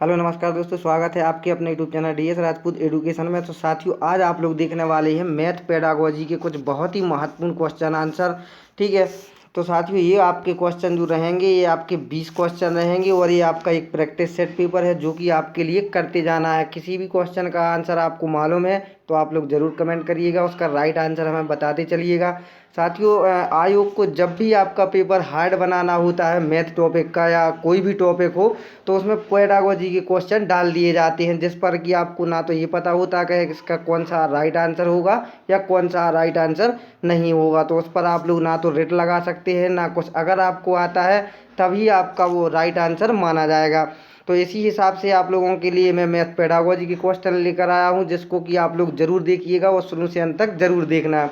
Hello नमस्कार दोस्तों, स्वागत है आपके अपने YouTube channel DS Rajput education में। तो साथियों, आज आप लोग देखने वाले हैं मैथ पेडागोजी के कुछ बहुत ही महत्वपूर्ण क्वेश्चन आंसर। ठीक है, तो साथियों ये आपके क्वेश्चन जो रहेंगे ये आपके 20 क्वेश्चन रहेंगे और ये आपका एक प्रैक्टिस सेट पेपर है जो कि आपके लिए करते जाना है। किसी भी क्वेश्चन का आंसर आपको मालूम है तो आप लोग ज़रूर कमेंट करिएगा, उसका राइट आंसर हमें बताते चलिएगा। साथियों, आयोग को जब भी आपका पेपर हार्ड बनाना होता है मैथ टॉपिक का या कोई भी टॉपिक हो तो उसमें पेडागोजी के क्वेश्चन डाल दिए जाते हैं, जिस पर कि आपको ना तो ये पता होता कि इसका कौन सा राइट आंसर होगा या कौन सा राइट आंसर नहीं होगा। तो उस पर आप लोग ना तो रेट लगा सकते हैं ना कुछ। अगर आपको आता है तभी आपका वो राइट आंसर माना जाएगा। तो इसी हिसाब से आप लोगों के लिए मैं मैथ पेडागोजी की क्वेश्चन लेकर आया हूँ, जिसको कि आप लोग ज़रूर देखिएगा और शुरू से अंत तक ज़रूर देखना।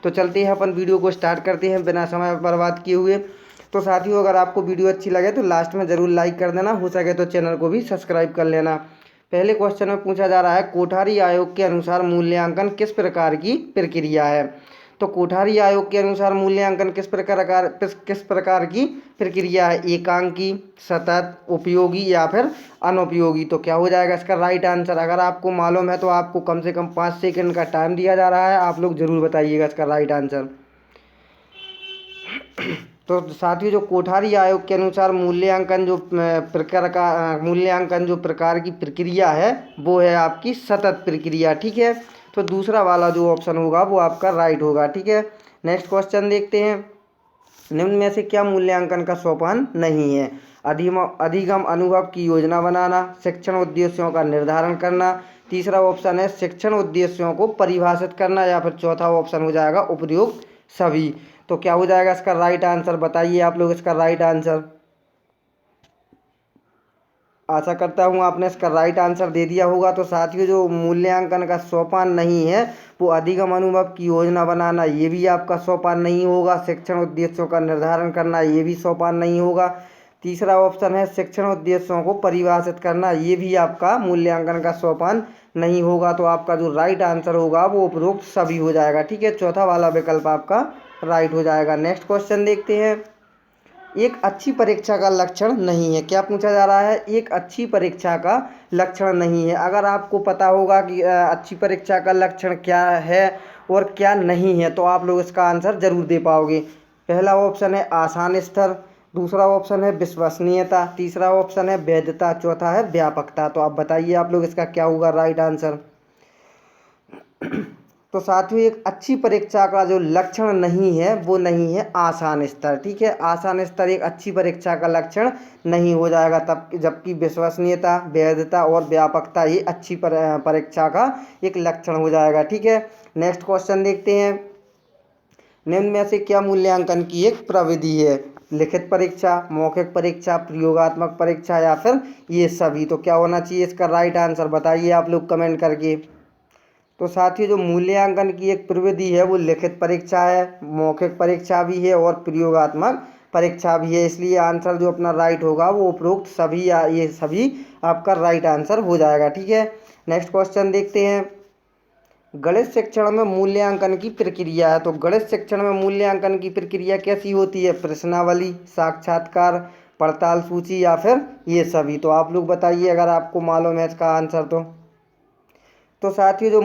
तो चलते हैं अपन वीडियो को स्टार्ट करते हैं बिना समय बर्बाद किए हुए। तो साथियों, अगर आपको वीडियो अच्छी लगे तो लास्ट में ज़रूर लाइक कर देना, हो सके तो चैनल को भी सब्सक्राइब कर लेना। पहले क्वेश्चन में पूछा जा रहा है, कोठारी आयोग के अनुसार मूल्यांकन किस प्रकार की प्रक्रिया है। तो कोठारी आयोग के अनुसार मूल्यांकन किस प्रकार की प्रक्रिया है, एकांकी, सतत, उपयोगी या फिर अनुपयोगी। तो क्या हो जाएगा इसका राइट आंसर। अगर आपको मालूम है तो आपको कम से कम 5 सेकंड का टाइम दिया जा रहा है, आप लोग ज़रूर बताइएगा इसका राइट आंसर। तो साथियों, जो कोठारी आयोग के अनुसार मूल्यांकन जो प्रकार की प्रक्रिया है वो है आपकी सतत प्रक्रिया। ठीक है, तो दूसरा वाला जो ऑप्शन होगा वो आपका राइट होगा। ठीक है, नेक्स्ट क्वेश्चन देखते हैं। निम्न में से क्या मूल्यांकन का सोपान नहीं है। अधिगम अनुभव की योजना बनाना, शिक्षण उद्देश्यों का निर्धारण करना, तीसरा ऑप्शन है शिक्षण उद्देश्यों को परिभाषित करना, या फिर चौथा ऑप्शन हो जाएगा उपयुक्त सभी। तो क्या हो जाएगा इसका राइट आंसर, बताइए आप लोग इसका राइट आंसर। आशा करता हूँ आपने इसका राइट आंसर दे दिया होगा। तो साथियों, जो मूल्यांकन का सोपान नहीं है वो अधिगम अनुभव की योजना बनाना, ये भी आपका सोपान नहीं होगा। शिक्षण उद्देश्यों का निर्धारण करना, ये भी सोपान नहीं होगा। तीसरा ऑप्शन है शिक्षण उद्देश्यों को परिभाषित करना, ये भी आपका मूल्यांकन का सोपान नहीं होगा। तो आपका जो राइट आंसर होगा वो उपरोक्त सभी हो जाएगा। ठीक है, चौथा वाला विकल्प आपका राइट हो जाएगा। नेक्स्ट क्वेश्चन देखते हैं। एक अच्छी परीक्षा का लक्षण नहीं है। क्या पूछा जा रहा है, एक अच्छी परीक्षा का लक्षण नहीं है। अगर आपको पता होगा कि अच्छी परीक्षा का लक्षण क्या है और क्या नहीं है तो आप लोग इसका आंसर जरूर दे पाओगे। पहला ऑप्शन है आसान स्तर, दूसरा ऑप्शन है विश्वसनीयता, तीसरा ऑप्शन है वैधता, चौथा है व्यापकता। तो आप बताइए आप लोग इसका क्या होगा राइट आंसर। तो साथियों, एक अच्छी परीक्षा का जो लक्षण नहीं है वो नहीं है आसान स्तर। ठीक है, आसान स्तर एक अच्छी परीक्षा का लक्षण नहीं हो जाएगा, तब जबकि विश्वसनीयता, वैधता और व्यापकता ये अच्छी परीक्षा का एक लक्षण हो जाएगा। ठीक है, नेक्स्ट क्वेश्चन देखते हैं। निम्न में से क्या मूल्यांकन की एक प्रविधि है। लिखित परीक्षा, मौखिक परीक्षा, प्रयोगात्मक परीक्षा या फिर ये सभी। तो क्या होना चाहिए इसका राइट आंसर, बताइए आप लोग कमेंट करके। तो साथियों, जो मूल्यांकन की एक प्रविधि है वो लिखित परीक्षा है, मौखिक परीक्षा भी है और प्रयोगात्मक परीक्षा भी है। इसलिए आंसर जो अपना राइट होगा वो उपरोक्त सभी या ये सभी आपका राइट आंसर हो जाएगा। ठीक है, नेक्स्ट क्वेश्चन देखते हैं। गणित शिक्षण में मूल्यांकन की प्रक्रिया है। तो गणित शिक्षण में मूल्यांकन की प्रक्रिया कैसी होती है, प्रश्नावली, साक्षात्कार, पड़ताल सूची या फिर ये सभी। तो आप लोग बताइए अगर आपको मालूम है इसका आंसर तो साथियों, जो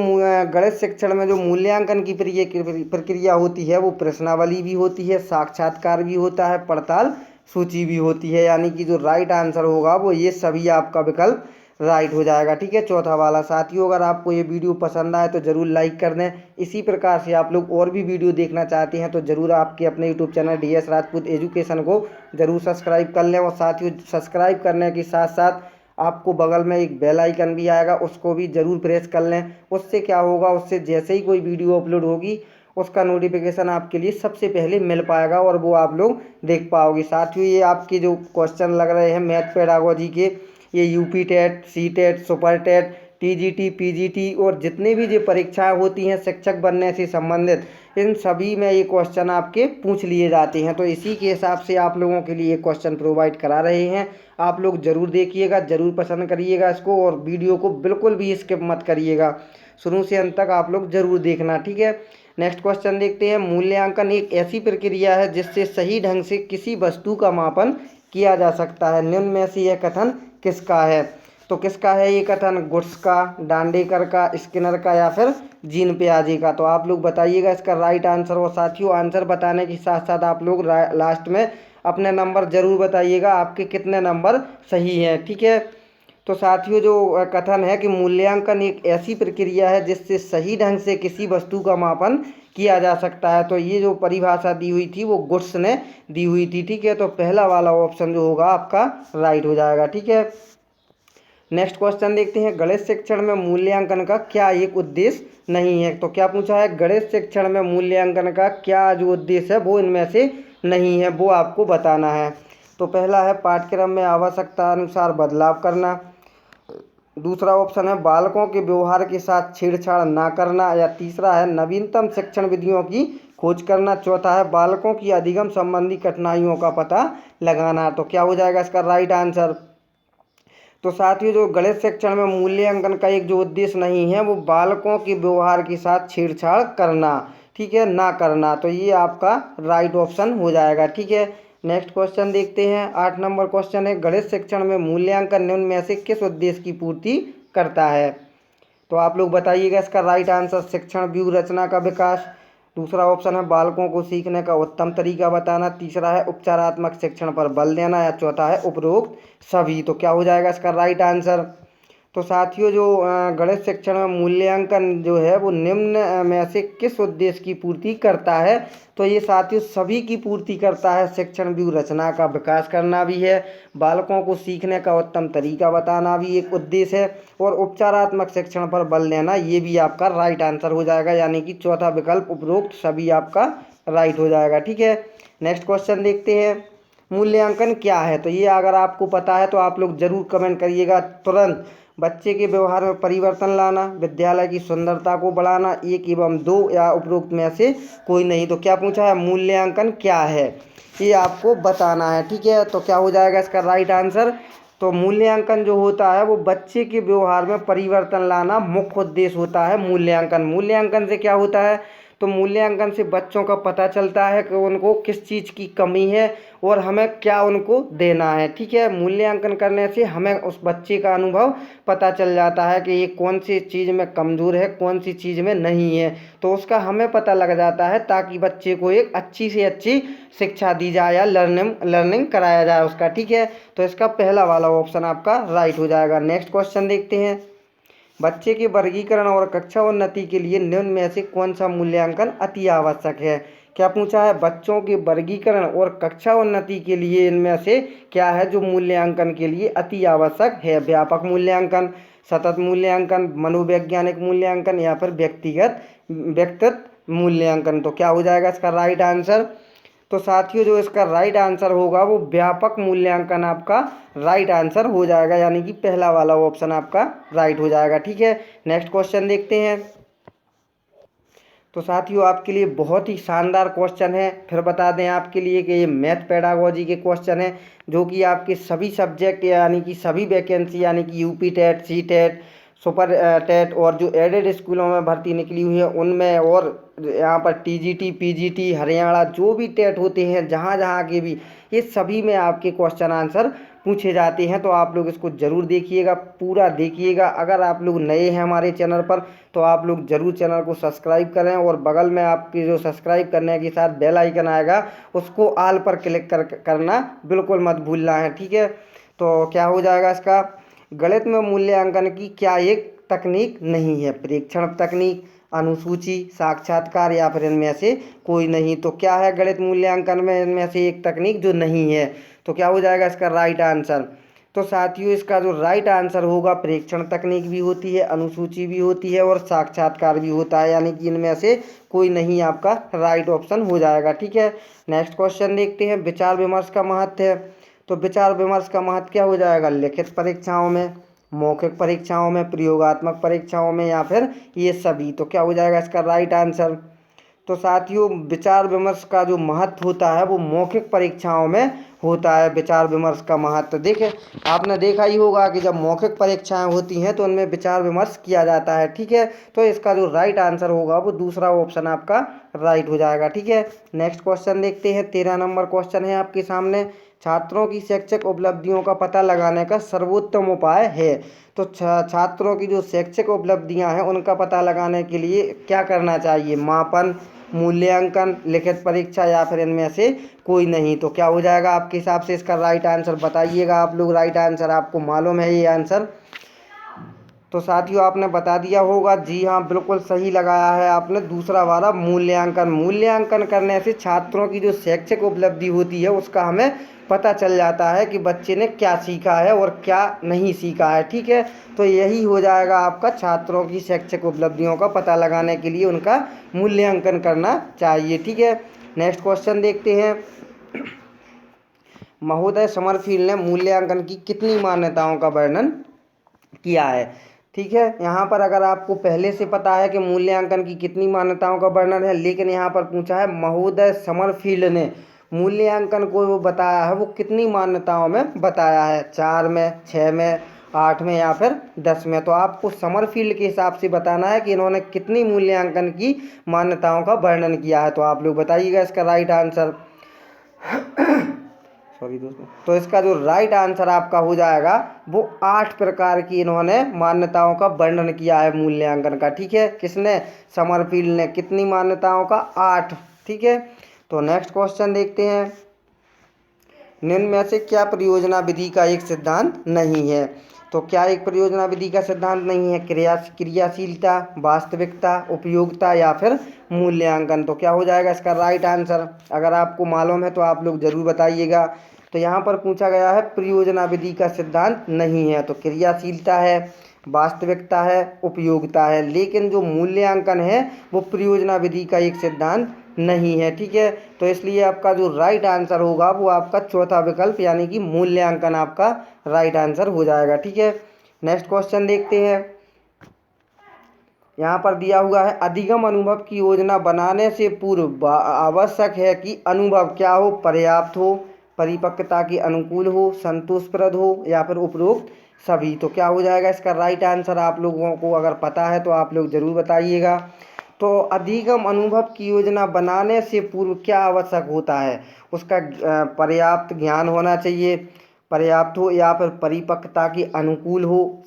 गणित शिक्षण में जो मूल्यांकन की प्रक्रिया होती है वो प्रश्नावली भी होती है, साक्षात्कार भी होता है, पड़ताल सूची भी होती है। यानी कि जो राइट आंसर होगा वो ये सभी आपका विकल्प राइट हो जाएगा। ठीक है, चौथा वाला। साथियों, अगर आपको ये वीडियो पसंद आए तो ज़रूर लाइक कर दें। इसी प्रकार से आप लोग और भी वीडियो देखना चाहते हैं तो ज़रूर आपके अपने YouTube channel DS Rajput education को ज़रूर सब्सक्राइब कर लें। और साथियों, सब्सक्राइब करने के साथ साथ आपको बगल में एक बेल आइकन भी आएगा, उसको भी ज़रूर प्रेस कर लें। उससे क्या होगा, उससे जैसे ही कोई वीडियो अपलोड होगी उसका नोटिफिकेशन आपके लिए सबसे पहले मिल पाएगा और वो आप लोग देख पाओगे। साथियों, ये आपके जो क्वेश्चन लग रहे हैं मैथ पेडागोजी के, ये UP TET, C TET, super TET, TGT, PGT और जितने भी जो परीक्षाएं होती हैं शिक्षक बनने से संबंधित, इन सभी में ये क्वेश्चन आपके पूछ लिए जाते हैं। तो इसी के हिसाब से आप लोगों के लिए क्वेश्चन प्रोवाइड करा रहे हैं। आप लोग ज़रूर देखिएगा, ज़रूर पसंद करिएगा इसको और वीडियो को बिल्कुल भी स्किप मत करिएगा, शुरू से अंत तक आप लोग ज़रूर देखना। ठीक है, नेक्स्ट क्वेश्चन देखते हैं। मूल्यांकन एक ऐसी प्रक्रिया है जिससे सही ढंग से किसी वस्तु का मापन किया जा सकता है। निम्न में से यह कथन किसका है। तो किसका है ये कथन? गुड्स का, डांडेकर का, स्किनर का या फिर जीन पियाजे का? तो आप लोग बताइएगा इसका राइट आंसर। और साथियों आंसर बताने के साथ साथ आप लोग लास्ट में अपने नंबर जरूर बताइएगा आपके कितने नंबर सही हैं, ठीक है। तो साथियों जो कथन है कि मूल्यांकन एक ऐसी प्रक्रिया है जिससे सही ढंग से किसी वस्तु का मापन किया जा सकता है। तो ये जो परिभाषा दी हुई थी वो गुड्स ने दी हुई थी, ठीक है। तो पहला वाला ऑप्शन जो होगा आपका राइट हो जाएगा, ठीक है। नेक्स्ट क्वेश्चन देखते हैं, गणित शिक्षण में मूल्यांकन का क्या एक उद्देश्य नहीं है? तो क्या पूछा है? गणित शिक्षण में मूल्यांकन का क्या जो उद्देश्य है वो इनमें से नहीं है, वो आपको बताना है। तो पहला है पाठ्यक्रम में आवश्यकता अनुसार बदलाव करना, दूसरा ऑप्शन है बालकों के व्यवहार के साथ छेड़छाड़ ना करना, या तीसरा है नवीनतम शिक्षण विधियों की खोज करना, चौथा है बालकों की अधिगम संबंधी कठिनाइयों का पता लगाना। तो क्या हो जाएगा इसका राइट आंसर? तो साथियों जो गणित शिक्षण में मूल्यांकन का एक जो उद्देश्य नहीं है वो बालकों के व्यवहार के साथ छेड़छाड़ करना, ठीक है, ना करना। तो ये आपका राइट ऑप्शन हो जाएगा, ठीक है। नेक्स्ट क्वेश्चन देखते हैं, 8 नंबर क्वेश्चन है, गणित शिक्षण में मूल्यांकन निम्न में से किस उद्देश्य की पूर्ति करता है? तो आप लोग बताइएगा इसका राइट आंसर। शिक्षण व्यू रचना का विकास, दूसरा ऑप्शन है बालकों को सीखने का उत्तम तरीका बताना, तीसरा है उपचारात्मक शिक्षण पर बल देना, या चौथा है उपरोक्त सभी। तो क्या हो जाएगा इसका राइट आंसर? तो साथियों जो गणित शिक्षण में मूल्यांकन जो है वो निम्न में से किस उद्देश्य की पूर्ति करता है? तो ये साथियों सभी की पूर्ति करता है। शिक्षण व्यू रचना का विकास करना भी है, बालकों को सीखने का उत्तम तरीका बताना भी एक उद्देश्य है, और उपचारात्मक शिक्षण पर बल देना ये भी आपका राइट आंसर हो जाएगा, यानी कि चौथा विकल्प उपरोक्त सभी आपका राइट हो जाएगा, ठीक है। नेक्स्ट क्वेश्चन देखते हैं, मूल्यांकन क्या है? तो ये अगर आपको पता है तो आप लोग जरूर कमेंट करिएगा तुरंत। बच्चे के व्यवहार में परिवर्तन लाना, विद्यालय की सुंदरता को बढ़ाना, एक एवं दो, या उपरोक्त में से कोई नहीं। तो क्या पूछा है? मूल्यांकन क्या है ये आपको बताना है, ठीक है। तो क्या हो जाएगा इसका राइट आंसर? तो मूल्यांकन जो होता है वो बच्चे के व्यवहार में परिवर्तन लाना मुख्य उद्देश्य होता है मूल्यांकन। मूल्यांकन से क्या होता है? तो मूल्यांकन से बच्चों का पता चलता है कि उनको किस चीज़ की कमी है और हमें क्या उनको देना है, ठीक है। मूल्यांकन करने से हमें उस बच्चे का अनुभव पता चल जाता है कि ये कौन सी चीज़ में कमज़ोर है, कौन सी चीज़ में नहीं है, तो उसका हमें पता लग जाता है, ताकि बच्चे को एक अच्छी से अच्छी शिक्षा दी जाए या लर्निंग कराया जाए उसका, ठीक है। तो इसका पहला वाला ऑप्शन आपका राइट हो जाएगा। नेक्स्ट क्वेश्चन देखते हैं, बच्चे के वर्गीकरण और कक्षा उन्नति के लिए निम्न में से कौन सा मूल्यांकन अति आवश्यक है? क्या पूछा है? बच्चों के वर्गीकरण और कक्षा उन्नति के लिए इनमें से क्या है जो मूल्यांकन के लिए अति आवश्यक है? व्यापक मूल्यांकन, सतत मूल्यांकन, मनोवैज्ञानिक मूल्यांकन, या फिर व्यक्तित्व मूल्यांकन। तो क्या हो जाएगा इसका राइट आंसर? तो साथियों जो इसका राइट आंसर होगा वो व्यापक मूल्यांकन आपका राइट आंसर हो जाएगा, यानी कि पहला वाला ऑप्शन आपका राइट हो जाएगा, ठीक है। नेक्स्ट क्वेश्चन देखते हैं। तो साथियों आपके लिए बहुत ही शानदार क्वेश्चन है, फिर बता दें आपके लिए कि ये मैथ पेडागोजी के क्वेश्चन है, जो कि आपके सभी सब्जेक्ट यानी कि सभी वैकेंसी यानी कि UP TET, C TET, super TET और जो एडेड स्कूलों में भर्ती निकली हुई है उनमें, और यहाँ पर टीजीटी, पीजीटी, हरियाणा जो भी टेट होते हैं जहाँ जहाँ के भी, ये सभी में आपके क्वेश्चन आंसर पूछे जाते हैं। तो आप लोग इसको ज़रूर देखिएगा, पूरा देखिएगा। अगर आप लोग नए हैं हमारे चैनल पर तो आप लोग ज़रूर चैनल को सब्सक्राइब करें, और बगल में आपके जो सब्सक्राइब करने के साथ बेल आइकन आएगा उसको ऑल पर क्लिक करना बिल्कुल मत भूलना है, ठीक है। तो क्या हो जाएगा इसका? गणित में मूल्यांकन की क्या एक तकनीक नहीं है? प्रेक्षण तकनीक, अनुसूची, साक्षात्कार, या फिर इनमें से कोई नहीं। तो क्या है गणित मूल्यांकन में इनमें से एक तकनीक जो नहीं है? तो क्या हो जाएगा इसका राइट आंसर? तो साथियों इसका जो राइट आंसर होगा, प्रेक्षण तकनीक भी होती है, अनुसूची भी होती है और साक्षात्कार भी होता है, यानी कि इनमें से कोई नहीं आपका राइट ऑप्शन हो जाएगा, ठीक है। नेक्स्ट क्वेश्चन देखते हैं, विचार विमर्श का महत्व है। तो विचार विमर्श का महत्व क्या हो जाएगा? लिखित परीक्षाओं में, मौखिक परीक्षाओं में, प्रयोगात्मक परीक्षाओं में, या फिर ये सभी। तो क्या हो जाएगा इसका राइट आंसर? तो साथियों विचार विमर्श का जो महत्व होता है वो मौखिक परीक्षाओं में होता है। विचार विमर्श का महत्व देखें, आपने देखा ही होगा कि जब मौखिक परीक्षाएं होती हैं तो उनमें विचार विमर्श किया जाता है, ठीक है। तो इसका जो राइट आंसर होगा वो दूसरा ऑप्शन आपका राइट हो जाएगा, ठीक है। नेक्स्ट क्वेश्चन देखते हैं, 13 नंबर क्वेश्चन है आपके सामने, छात्रों की शैक्षिक उपलब्धियों का पता लगाने का सर्वोत्तम उपाय है। तो छात्रों की जो शैक्षिक उपलब्धियां हैं उनका पता लगाने के लिए क्या करना चाहिए? मापन, मूल्यांकन, लिखित परीक्षा या फिर इनमें से कोई नहीं। तो क्या हो जाएगा आपके हिसाब से इसका राइट आंसर? बताइएगा आप लोग राइट आंसर, आपको मालूम है ये आंसर? तो साथियों आपने बता दिया होगा। जी हाँ, बिल्कुल सही लगाया है आपने। दूसरा वाला मूल्यांकन। मूल्यांकन करने से छात्रों की जो शैक्षिक उपलब्धि होती है उसका हमें पता चल जाता है कि बच्चे ने क्या सीखा है और क्या नहीं सीखा है। ठीक है, तो यही हो जाएगा आपका छात्रों की शैक्षिक उपलब्धियों का पता लगाने के लिए उनका मूल्यांकन करना चाहिए। ठीक है, नेक्स्ट क्वेश्चन देखते हैं। महोदय समरफील्ड ने मूल्यांकन की कितनी मान्यताओं का वर्णन किया है? ठीक है, यहाँ पर अगर आपको पहले से पता है कि मूल्यांकन की कितनी मान्यताओं का वर्णन है, लेकिन यहाँ पर पूछा है महोदय समरफील्ड ने मूल्यांकन को वो बताया है, वो कितनी मान्यताओं में बताया है? 4 में, 6 में, 8 में या फिर 10 में? तो आपको समरफील्ड के हिसाब से बताना है कि इन्होंने कितनी मूल्यांकन की मान्यताओं का वर्णन किया है। तो आप लोग बताइएगा इसका राइट आंसर। सॉरी दोस्तों, तो इसका जो राइट आंसर आपका हो जाएगा वो 8 प्रकार की इन्होंने मान्यताओं का वर्णन किया है मूल्यांकन का। ठीक है, किसने? समरफील्ड ने। कितनी मान्यताओं का? 8। ठीक है, तो नेक्स्ट क्वेश्चन देखते हैं। निम्न में से क्या परियोजना विधि का एक सिद्धांत नहीं है? तो क्या एक परियोजना विधि का सिद्धांत नहीं है? क्रियाशीलता, वास्तविकता, उपयोगिता या फिर मूल्यांकन? तो क्या हो जाएगा इसका राइट आंसर? अगर आपको मालूम है तो आप लोग जरूर बताइएगा। तो यहाँ पर पूछा गया है परियोजना विधि का सिद्धांत नहीं है, तो क्रियाशीलता है, वास्तविकता है, उपयोगिता है, लेकिन जो मूल्यांकन है वो परियोजना विधि का एक सिद्धांत नहीं है। ठीक है, तो इसलिए आपका जो राइट आंसर होगा वो आपका चौथा विकल्प यानी कि मूल्यांकन आपका राइट आंसर हो जाएगा। ठीक है, नेक्स्ट क्वेश्चन देखते हैं। यहाँ पर दिया हुआ है अधिगम अनुभव की योजना बनाने से पूर्व आवश्यक है कि अनुभव क्या हो? पर्याप्त हो, परिपक्वता के अनुकूल हो, संतोषप्रद हो या फिर उपरोक्त सभी? तो क्या हो जाएगा इसका राइट आंसर? आप लोगों को अगर पता है तो आप लोग जरूर बताइएगा। तो अधिगम अनुभव की योजना बनाने से पूर्व क्या आवश्यक होता है? उसका पर्याप्त ज्ञान होना चाहिए, पर्याप्त हो या फिर परिपक्वता के अनुकूल हो,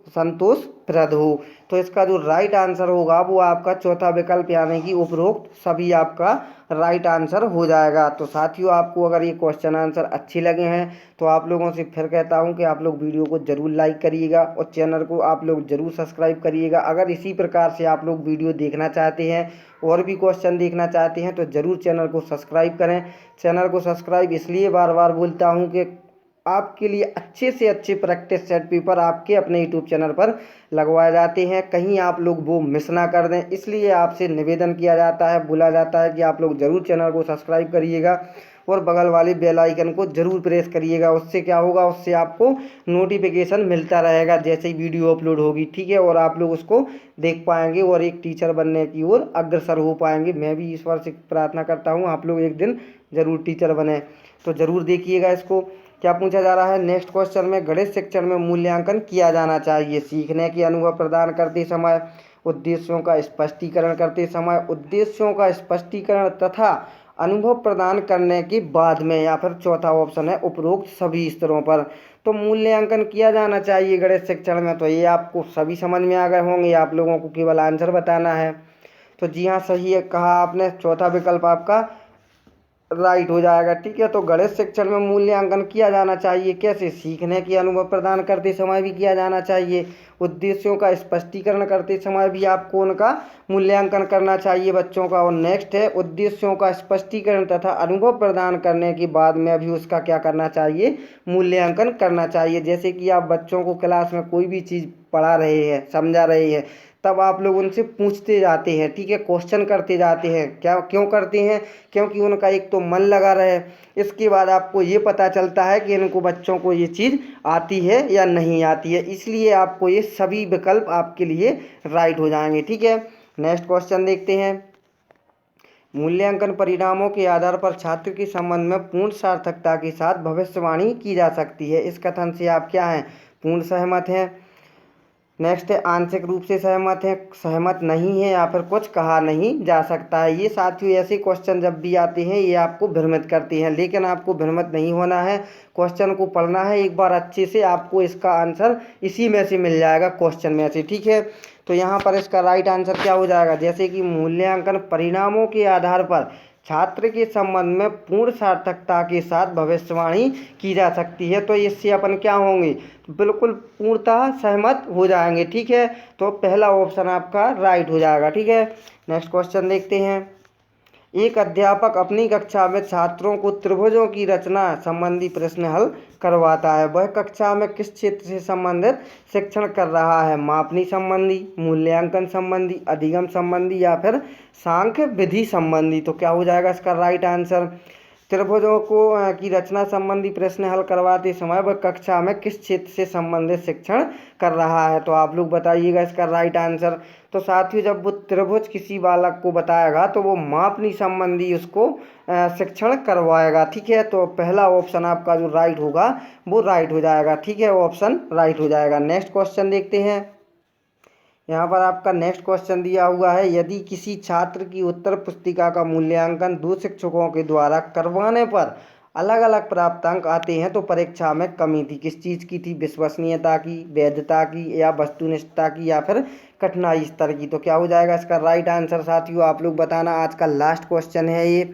संतोषप्रद हो। तो इसका जो राइट आंसर होगा वो आपका चौथा विकल्प यानी कि उपरोक्त सभी आपका राइट आंसर हो जाएगा। तो साथियों आपको अगर ये क्वेश्चन आंसर अच्छे लगे हैं तो आप लोगों से फिर कहता हूँ कि आप लोग वीडियो को ज़रूर लाइक करिएगा और चैनल को आप लोग ज़रूर सब्सक्राइब करिएगा। अगर इसी प्रकार से आप लोग वीडियो देखना चाहते हैं और भी क्वेश्चन देखना चाहते हैं तो ज़रूर चैनल को सब्सक्राइब करें। चैनल को सब्सक्राइब इसलिए बार बार बोलता हूँ कि आपके लिए अच्छे से अच्छे प्रैक्टिस सेट पेपर आपके अपने यूट्यूब चैनल पर लगवाए जाते हैं, कहीं आप लोग वो मिस ना कर दें। इसलिए आपसे निवेदन किया जाता है, बोला जाता है कि आप लोग ज़रूर चैनल को सब्सक्राइब करिएगा और बगल वाले बेल आइकन को ज़रूर प्रेस करिएगा। उससे क्या होगा, उससे आपको नोटिफिकेशन मिलता रहेगा जैसे ही वीडियो अपलोड होगी। ठीक है, और आप लोग उसको देख पाएंगे और एक टीचर बनने की ओर अग्रसर हो पाएंगे। मैं भी ईश्वर से प्रार्थना करता हूँ आप लोग एक दिन ज़रूर टीचर बने। तो ज़रूर देखिएगा इसको। क्या पूछा जा रहा है नेक्स्ट क्वेश्चन में? गणित शिक्षण में मूल्यांकन किया जाना चाहिए सीखने के अनुभव प्रदान करते समय, उद्देश्यों का स्पष्टीकरण करते समय, उद्देश्यों का स्पष्टीकरण तथा अनुभव प्रदान करने के बाद में, या फिर चौथा ऑप्शन है उपरोक्त सभी स्तरों पर। तो मूल्यांकन किया जाना चाहिए गणित शिक्षण में। तो ये आपको सभी समझ में आ गए होंगे, आप लोगों को केवल आंसर बताना है। तो जी हाँ, सही है कहा आपने, चौथा विकल्प आपका राइट हो जाएगा। ठीक है, तो गणित शिक्षण में मूल्यांकन किया जाना चाहिए। कैसे? सीखने के अनुभव प्रदान करते समय भी किया जाना चाहिए, उद्देश्यों का स्पष्टीकरण करते समय भी आपको उनका मूल्यांकन करना चाहिए बच्चों का। और नेक्स्ट है उद्देश्यों का स्पष्टीकरण तथा अनुभव प्रदान करने के बाद में भी उसका क्या करना चाहिए? मूल्यांकन करना चाहिए। जैसे कि आप बच्चों को क्लास में कोई भी चीज़ पढ़ा रहे हैं, समझा रहे हैं, तब आप लोग उनसे पूछते जाते हैं। ठीक है, क्वेश्चन करते जाते हैं। क्या क्यों करते हैं? क्योंकि उनका एक तो मन लगा रहे, इसके बाद आपको ये पता चलता है कि इनको बच्चों को ये चीज़ आती है या नहीं आती है। इसलिए आपको ये सभी विकल्प आपके लिए राइट हो जाएंगे। ठीक है, नेक्स्ट क्वेश्चन देखते हैं। मूल्यांकन परिणामों के आधार पर छात्र के संबंध में पूर्ण सार्थकता के साथ भविष्यवाणी की जा सकती है। इस कथन से आप क्या हैं? पूर्ण सहमत हैं? नेक्स्ट है आंशिक रूप से सहमत है, सहमत नहीं है या फिर कुछ कहा नहीं जा सकता है। ये साथियों ऐसे क्वेश्चन जब भी आते हैं ये आपको भ्रमित करते हैं, लेकिन आपको भ्रमित नहीं होना है, क्वेश्चन को पढ़ना है एक बार अच्छे से, आपको इसका आंसर इसी में से मिल जाएगा क्वेश्चन में से, ठीक है। तो यहाँ पर इसका राइट आंसर क्या हो जाएगा, जैसे कि मूल्यांकन परिणामों के आधार पर छात्र के संबंध में पूर्ण सार्थकता के साथ भविष्यवाणी की जा सकती है। तो इससे अपन क्या होंगे, बिल्कुल पूर्णतः सहमत हो जाएंगे, ठीक है। तो पहला ऑप्शन आपका राइट हो जाएगा, ठीक है। नेक्स्ट क्वेश्चन देखते हैं। एक अध्यापक अपनी कक्षा में छात्रों को त्रिभुजों की रचना संबंधी प्रश्न हल करवाता है। वह कक्षा में किस क्षेत्र से संबंधित शिक्षण कर रहा है, मापनी संबंधी, मूल्यांकन संबंधी, अधिगम संबंधी या फिर सांख्य विधि संबंधी। तो क्या हो जाएगा इसका राइट आंसर, त्रिभुजों की रचना संबंधी प्रश्न हल करवाते समय वह कक्षा में किस क्षेत्र से संबंधित शिक्षण कर रहा है। तो आप लोग बताइएगा इसका राइट आंसर। तो साथियों जब वो त्रिभुज किसी बालक को बताएगा तो वो मापनी संबंधी उसको शिक्षण करवाएगा, ठीक है। तो पहला ऑप्शन आपका जो राइट होगा वो राइट हो जाएगा, ठीक है, ऑप्शन राइट हो जाएगा। नेक्स्ट क्वेश्चन देखते हैं। यहाँ पर आपका नेक्स्ट क्वेश्चन दिया हुआ है, यदि किसी छात्र की उत्तर पुस्तिका का मूल्यांकन दो शिक्षकों के द्वारा करवाने पर अलग अलग प्राप्तांक आते हैं तो परीक्षा में कमी थी, किस चीज़ की थी, विश्वसनीयता की, वैधता की या वस्तुनिष्ठता की या फिर कठिनाई स्तर की। तो क्या हो जाएगा इसका राइट आंसर साथियों, आप लोग बताना। आज का लास्ट क्वेश्चन है ये।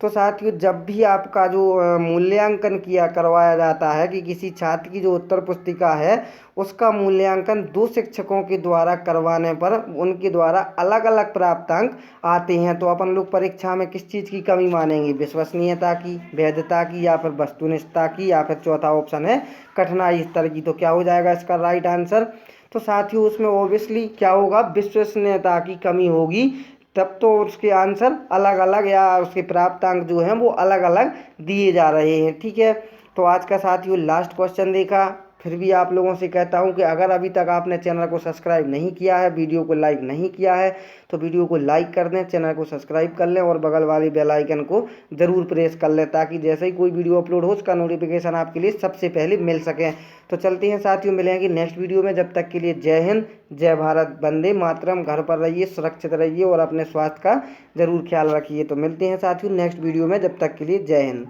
तो साथियों जब भी आपका जो मूल्यांकन किया करवाया जाता है कि किसी छात्र की जो उत्तर पुस्तिका है उसका मूल्यांकन दो शिक्षकों के द्वारा करवाने पर उनके द्वारा अलग अलग प्राप्तांक आते हैं, तो अपन लोग परीक्षा में किस चीज़ की कमी मानेंगे, विश्वसनीयता की, वैधता की या फिर वस्तुनिष्ठता की या फिर चौथा ऑप्शन है कठिनाई स्तर की। तो क्या हो जाएगा इसका राइट आंसर। तो साथियों उसमें ओबियसली क्या होगा, विश्वसनीयता की कमी होगी, तब तो उसके आंसर अलग अलग या उसके प्राप्तांक जो हैं वो अलग अलग दिए जा रहे हैं, ठीक है। तो आज का साथियों लास्ट क्वेश्चन देखा। फिर भी आप लोगों से कहता हूं कि अगर अभी तक आपने चैनल को सब्सक्राइब नहीं किया है, वीडियो को लाइक नहीं किया है, तो वीडियो को लाइक कर दें, चैनल को सब्सक्राइब कर लें और बगल वाली बेल आइकन को ज़रूर प्रेस कर लें, ताकि जैसे ही कोई वीडियो अपलोड हो उसका नोटिफिकेशन आपके लिए सबसे पहले मिल सके। तो चलते हैं साथियों, मिलेंगे नेक्स्ट वीडियो में। जब तक के लिए जय हिंद, जय भारत, वंदे मातरम। घर पर रहिए, सुरक्षित रहिए और अपने स्वास्थ्य का ज़रूर ख्याल रखिए। तो मिलते हैं साथियों नेक्स्ट वीडियो में, जब तक के लिए जय हिंद।